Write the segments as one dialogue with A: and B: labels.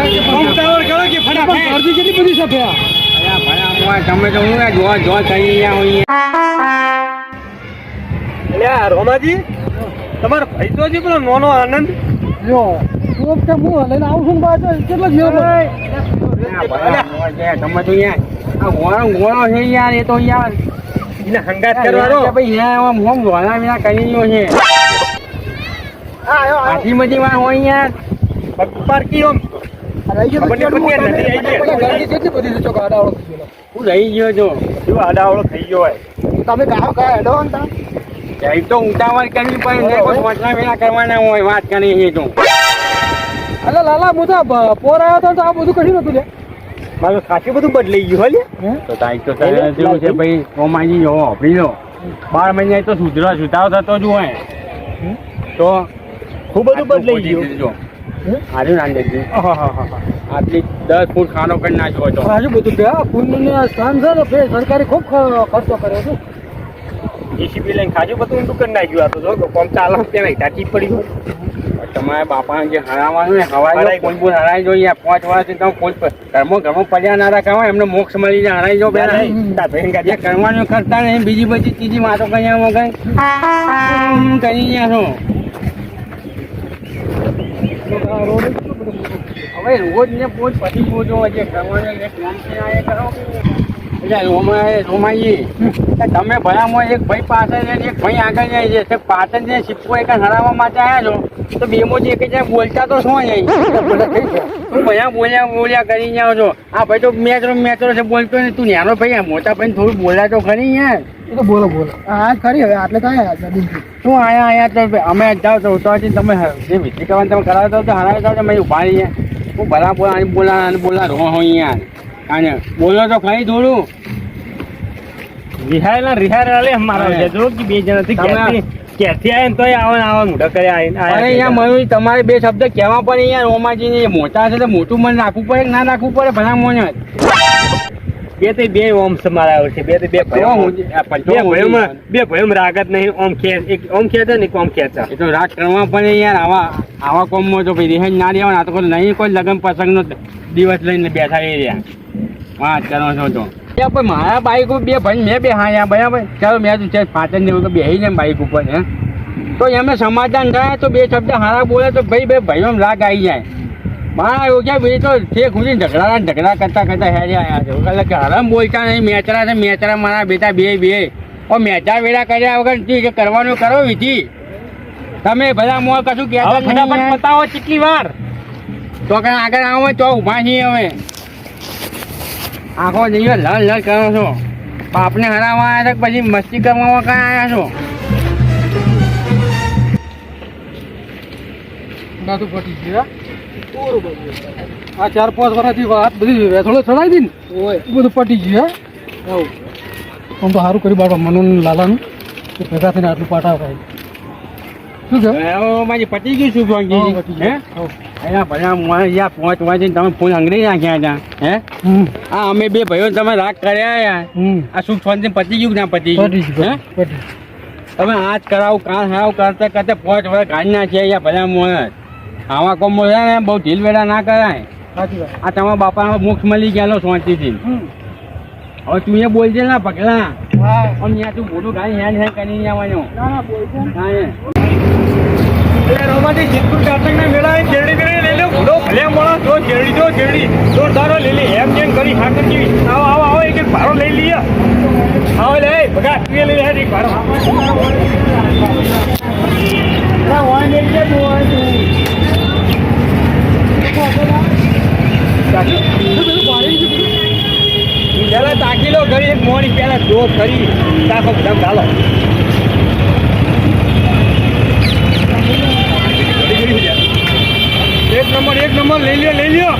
A: Tower કરો કે ફટાફટ અરજી કેટલી બધી છે ભયા
B: તમે તો હું જો થઈ ગયા હોય
A: એટલે રોમાજી તમારો ભાઈ તો છે પેલો નોનો આનંદ જો તું કે હું લઈને આવું છું બાજુ કેટલા જીવો
B: તમે તો યાર ગોળો છે યાર એ તો યાર
A: એને હંગાત કરવાનો
B: ભાઈ યાર મોમ ગોળા વિના કરી લ્યો છે હાથી મજી માં હોય યાર
A: પાર્કી ઓમ
B: હું રહી ગયો છો
A: શું આડાવડો થઈ ગયો હોય તમે ગાવ ગયા હેડો
B: એ તો ઉતાવળ કરવી પડે કોઈ પહોંચવા વિના કરવાના હોય વાત કરી છે તું
A: અલે લાલા હું તો પોર આવ્યો તો આ બધું કરી નતું લે મારું ખાસી બધું બદલાઈ ગયું હે
B: તો તાઈ તો જેવું છે ભાઈ કોમાજી જો આપણી લો 12 મહિના તો સુધારો થતો જ હોય તો
A: ખૂબ બધું બદલાઈ ગયું
B: હારું નાંદેજી આટલી 10 ફૂટ ખાનો કરી નાખ્યો હતો
A: હાજુ બધું ગયા ફૂલનું સ્થાન છે ને સરકારે ખૂબ ખર્ચો કર્યો છે એસીપી લઈને ખાજુ બધું ઊંધું કરી નાખ્યું આ તો જો કોમ ચાલો ત્યાં ટાટી પડી હોય
B: તમારા બાપાને જે હરાવવાનું ને હવાઈ કોઈ બોલ હરાઈ જો યાર 5 વર્ષથી તમે કોઈ ઘરમાં પડ્યા ના રાખવા એમને મોક્ષ મળી જાય હરાઈ જો બેન જે કરવાનું કરતા નહીં બીજી બધી ત્રીજી વાતો કઈ વગર કરી ગયા છો હવે રોજ ને પોચ પછી પોચો જે કરવાનું એક નામથી આ કરો એટલે રોમાજી તમે ભલામાં એક ભાઈ પાછળ જાય એક ભાઈ આગળ જાય છે પાછળ જે સિક્કો એક હરાવવા માટે આવ્યા છો તો બે મોજી એક જ્યાં બોલતા તો શું જાય બોલ્યા કરી જાઓ છો આ ભાઈ તો મેચરો છે બોલતો ને તું ન્યાનો ભાઈ મોટા ભાઈ થોડું બોલા તો ખરી યાર
A: એ તો બોલો હા ખરી હવે આટલે તો
B: શું આયા તો અમે જાઓ તો ઉતાવળથી તમે જે વિધિ કરવાનું તમે કરાવતા તો હરાવતા તો મેં ઉભા રહીએ હું ભલા બોલા રો હોય યાર અને બોલો તો ખરી થોડું
A: રિહાયેલા લે મારા જો કે બે જણા થી ક્યાંથી આવે તો આવા મોઢા કરે
B: અરે યાર મયુર તમારે બે શબ્દ કહેવા પડે યાર ઓમાજી ને મોટા છે તો મોટું મને રાખવું પડે કે ના રાખવું પડે ભલા મોને
A: બે ઓમ છે મારા વર્ષે બે ભયમ રાગત નહીં ઓમ ખેંચે ને ઓમ ખેંચા
B: એ તો રાગ કરવા પડે યાર આવા કોમમાં તો ભાઈ રેહન ના રહેવાના તો નહીં કોઈ લગ્ન પ્રસંગનો દિવસ લઈને બેઠા એ રહ્યા વાત કરો છો તો મારા બાઈક ઉપર બે ભાઈ મેં બે હા બરાબર ચાલો મેં પાછળ ને તો બેસી જાય બાઈક ઉપર હે તો એમને સમાધાન થાય તો બે શબ્દ હારા બોલે તો ભાઈ બે ભાઈઓ રાગ આવી જાય મારા એવું ક્યાં ભાઈ તો તે ખુશી ઝઘડા કરતા હેરી આવ્યા છે હરામ બોલતા નહીં મેચરા મારા બેટા બે ઓ મેચા વેડા કર્યા વગર ઠીક કરવાનું કરો વિધિ તમે બધા મોં કશું કહેતા
A: ફટાફટ બતાવો કેટલી વાર
B: તો કઈ આગળ આવો તો ઊભા છીએ હવે આખો જઈએ લડ કરો છો બાપને હરાવવા આવ્યા છો પછી મસ્તી કરવા કઈ આવ્યા છો
A: બધું પટી ગયા આ 4-5 વર્ષથી વાત બધી વેથોડો ચડાવી દી ને બધું પટી ગયું હે આમ તો સારું કરી બાળવા મનોન લાલાનું ભેગા થઈને આટલું પાટા ભાઈ શું છે
B: મારી પતી ગયું શું ભાંગી હે અહીંયા ભલા યા 5 વાગે તમે ફોન અંગડી નાખ્યા હતા હે હા અમે બે ભાઈઓ તમે રાગ કર્યા યાર આ સુખ શાંતિ પતી ગયું ના પતી ગયું હે તમે આજ કરાવું કાં હાવ કરતા 5 વર્ષ ગાડી નાખ્યા યા ભલા મોણ આવા કોમો છે ને બહુ ઢીલ વેડા ના કરાય આ તમારા બાપાનો મોક્ષ મળી ગયેલો શાંતિથી હવે તું એ બોલજે ના પગલા આમ ત્યાં તું મોટું ગાડી હેન્ડ કરી જવાનું
A: રોમાજી જીતપુર કાતકના મેળા શેરડી કરી લઈ લો ઘોડો ભલે મળો જો શેરડી જોરદારો લઈ લે એમ જેમ કરી ખાતર જેવી આવો એક ભારો લઈ લઈએ આવો લે ભગા તું લઈ લે એક ભારો પેલા તાકી લો ઘડી એક મોડી પેલા જો ખરી તાકો ધમ ડાલો એક નંબર લઈ લ્યો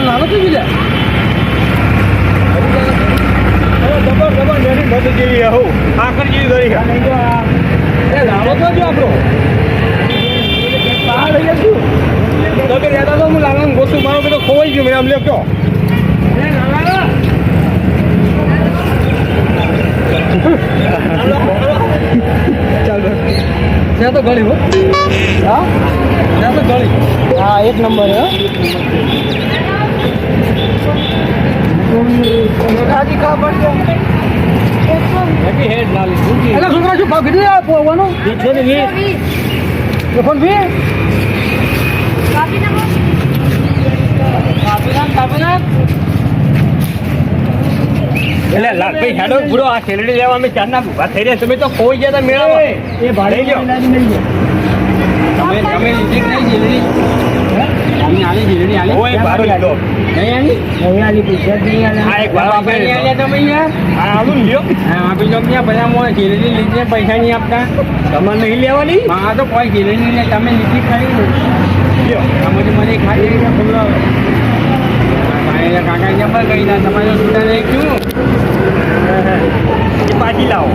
A: નાનો થઈ ગયા જબર મેરી મત જેવી હો આકર જેવી ગરી લાવો તો જો આપણો તમે રહેતા તો હું લાલાને ગોતું મારો પેલો ખોવાઈ ગયો મેં આમ લ્યો કયો ચાલો ત્યાં તો ગળી હો હા ત્યાં તો ગળી હા એક નંબર હે રાજી ખબર છે હેડ ના લીધું
C: એટલે છોકરા શું ભાવ કીધું આ પોવાનો
A: છે ને વીસ
C: ફોન ભી
A: એટલે લાલભાઈ હેડો બુડો આ શેરડી લેવા અમે ચારના ઉભા થઈ રહ્યા તમે તો કોઈ ગયા તા મેળામાં
C: એ ભાડે
A: લઈ લ્યો.
B: તમે લીધી કે નહીં જીલડી તમે આલી જીલડી આલી
A: ઓય ભાડો લીધો
B: નહીં આલી
A: આ એક ભાડો
B: બાપા
A: આપણે
B: નહીં આલ્યા તમે યાર
A: આ આલું ને લ્યો
B: હા આપી દો ક્યાં બધા મોં જીલડી લીધી પૈસા નહીં આપતા
A: તમારે નહીં લેવાની
B: હા તો કોઈ જીલડી નહીં લે તમે લીધી ખરી ને
A: લ્યો
B: તમે તો મને ખાઈ જઈ ખુલ્લો કાકા જબર કહી દા તમારે છૂટા નહીં શું
A: એ પાછી લાવો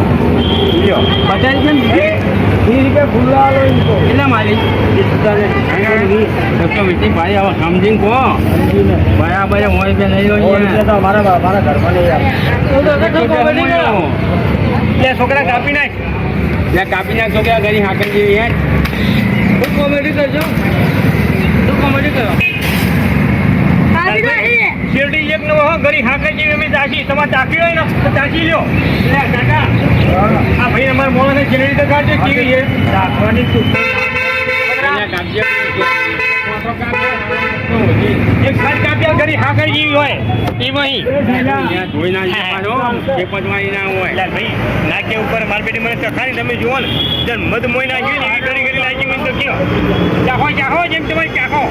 A: લ્યો
B: બધાને કેમ દીધી?
C: 20 રૂપિયા ખુલ્લા આલો એમ તો
B: કેટલા મારી તો મિત્ર ભાઈ હવે સમજીને કહો બરાબર હોય બે લઈ લો
C: તો મારા ઘરમાં નહીં આવે
A: લે છોકરા કાપી નાખ
B: કાપી નાખો કે ઘરી હાકર જેવી યાર શું કોમેડી કરજો શું કોમેડી કરો
A: શેરડી એક નવો હો ઘરી હાકર જેવી અમે ચાખી તમારે ચાખી હોય ને તો ચાખી લ્યો લે કાકા આ ભાઈ અમારા મોણાને શેરડી તો કાઢજો કેવી છે ચાખવાની
B: કાપજો
A: એક ખાસ કાપ્યા ઘરી હાકર જેવી હોય એમાં
B: ધોઈ ના એ પચવાઈ ના હોય
A: લે ભાઈ નાકે ઉપર માર બેટી મને ચખાની તમે જુઓ ને જન મધ મોઈ નાખી ને એવી ઘડી ઘડી લાગી મને તો કયો ચાખો ચાખો જેમ તમે ચાખો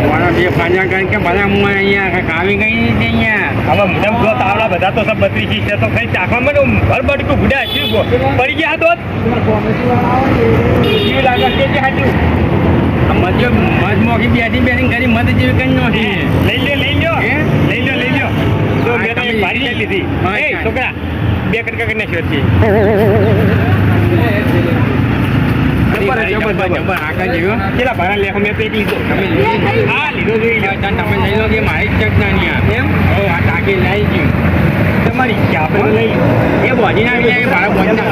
B: વાળા બે પાછા કારણ કે બધા હું અહીંયા કાવી ગઈ નથી અહીંયા
A: હવે મુદમ જો તાવડા બધા તો સબ બત્રીસી છે તો કઈ ચાખવા મને ભર બટકું ગુડા છે પડી ગયા તો કેવી લાગે કે જે હાચું
B: મધ મોખી બેઠી બેઠી ઘરી મધ જેવી કઈ નથી
A: લઈ લ્યો
B: હે?
A: લઈ લ્યો તો
B: હા,
A: મેં તો
B: તમે
A: એક ભારી લઈ લીધી
B: હા,
A: એ
B: ચાલ.
A: છોકરા બે કટકા કરી નાખ્યો છે
B: જબર આકા જેવો
A: કેટલા ભાડા લે મેં તો એક લીધો
B: તમે લીધી
A: હા લીધો જોઈ લ્યો
B: તમે લઈ લો કે મારી જ ચક નાની એમ ઓ આ ટાંકી લઈ ગયું
A: તમારી ઈચ્છા આપણે લઈ
B: એ બોજી ના આવી મારા બોજી ના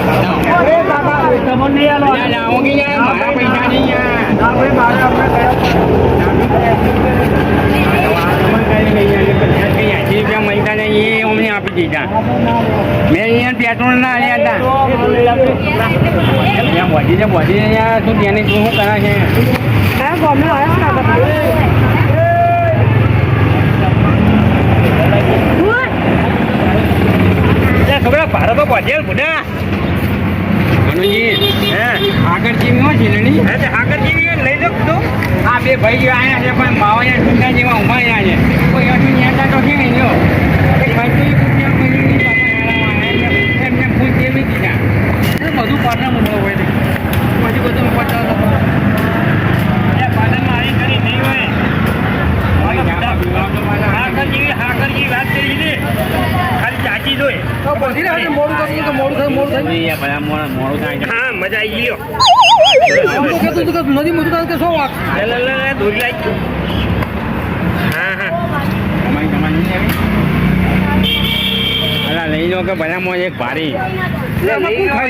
C: અરે બાબા તમને નહીં આલો
B: લાવો કે યાર મારા પૈસા નહીં યાર
C: આપણે મારે આપણે
B: મહિના ને એ અમને આપી દીધા મેં અહીંયા પેટ્રોલ ના આલ્યા હતા બોધી યાર શું ત્યાંની તું શું કરે છે
A: છોકરા ભાડા તો પહોંચે બુડા
B: મનુજી
A: હે
B: આગળ જેવી હોય છે ને
A: હે તે આગળ જેવી લઈ લો તો
B: આ બે ભાઈ આવ્યા છે પણ માવા ટૂંકા જેવા ઊભા રહ્યા છે કોઈ હજુ નેતા તો છે નહીં જો એમને ફૂલ કેવી દીધા બધું પાટણ મૂકવા હોય છે પછી બધું પચાસ
A: પાટણમાં આવી કરી નહીં હોય હાકર જેવી વાત કરી છે ખાલી ચાચી જોઈ
C: મોડું કરતું તો મોડું થાય
B: મોડું થાય છે
A: હા મજા આવી ગયો
C: આમ તો કહેતું હતું કે નદી મજૂર કે શું વાત
A: લે દોરી લાગી હા
B: તમારી અલા લઈ લો કે બધા મોજ એક ભારી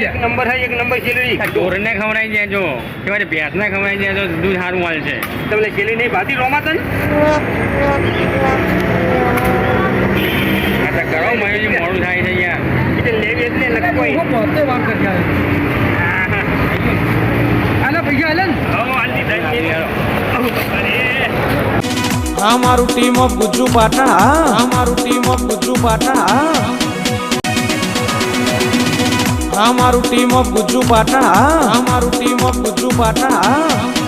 A: એક નંબર છે એક નંબર શેરડી
B: ઢોરને ખવડાવી દેજો કે મારી ભેંસને ખવડાવી દેજો દૂધ સારું મળશે
A: તમને શેરડી નહીં ભાતી રોમાતન
B: આ તો કરો મયુજી મોડું થાય છે યાર
A: એટલે લેવી એટલે લખવાય
C: પોતે વાત કરી આવે આના પૈસા આલે ને
D: આ મારું ટીમ ઓફ ગુજ્જુ પાટણ આ મારું ટીમ ઓફ ગુજ્જુ પાટણ આ મારું ટીમ ઓફ ગુજ્જુ પાટણ આ મારું ટીમ ઓફ ગુજ્જુ પાટણ